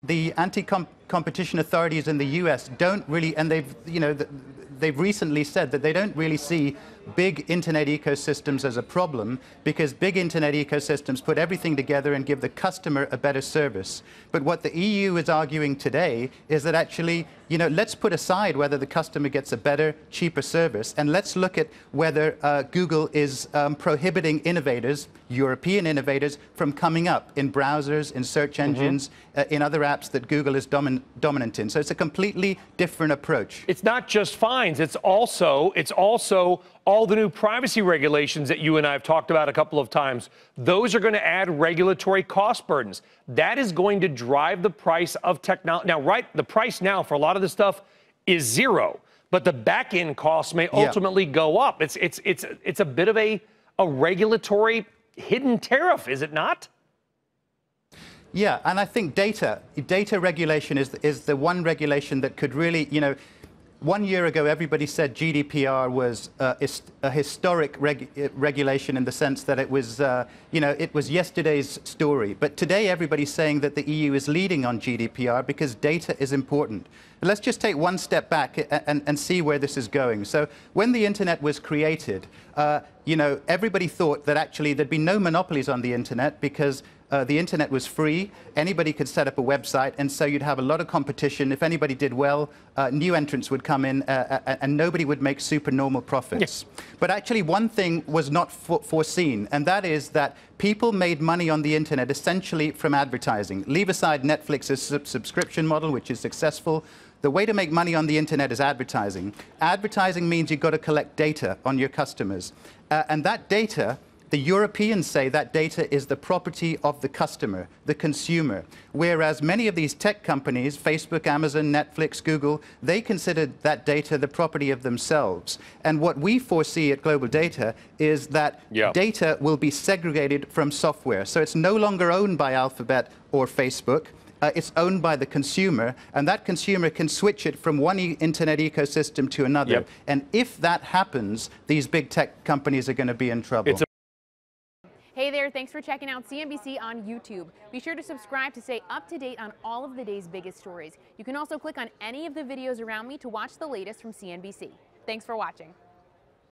The anti-competition authorities in the U.S. don't really, and they've recently said that they don't really see big internet ecosystems as a problem, because big internet ecosystems put everything together and give the customer a better service. But what the EU is arguing today is that actually, let's put aside whether the customer gets a better, cheaper service, and let's look at whether Google is prohibiting innovators, European innovators, from coming up in browsers, in search engines, in other apps that Google is dominant in. So it's a completely different approach. It's not just fines. It's also all the new privacy regulations that you and I have talked about a couple of times. Those are going to add regulatory cost burdens. That is going to drive the price of technology. Now, the price now for a lot of this stuff is zero, but the back-end costs may ultimately go up. It's a bit of a regulatory hidden tariff, is it not? Yeah, and I think data regulation is the one regulation that could really, 1 year ago, everybody said GDPR was a historic regulation in the sense that it was, it was yesterday's story. But today, everybody's saying that the EU is leading on GDPR because data is important. But let's just take one step back and see where this is going. So when the internet was created, everybody thought that actually there'd be no monopolies on the internet because the internet was free, anybody could set up a website, and so you'd have a lot of competition. If anybody did well, new entrants would come in and nobody would make supernormal profits. Yes. But actually one thing was not foreseen, and that is that people made money on the internet essentially from advertising. Leave aside Netflix's subscription model, which is successful. The way to make money on the internet is advertising. Advertising means you've got to collect data on your customers. And that data, the Europeans say that data is the property of the customer, the consumer, whereas many of these tech companies, Facebook, Amazon, Netflix, Google, they consider that data the property of themselves. And what we foresee at GlobalData is that data will be segregated from software. So it's no longer owned by Alphabet or Facebook. It's owned by the consumer, and that consumer can switch it from one internet ecosystem to another. And if that happens, these big tech companies are going to be in trouble. Hey there, thanks for checking out CNBC on YouTube. Be sure to subscribe to stay up to date on all of the day's biggest stories. You can also click on any of the videos around me to watch the latest from CNBC. Thanks for watching.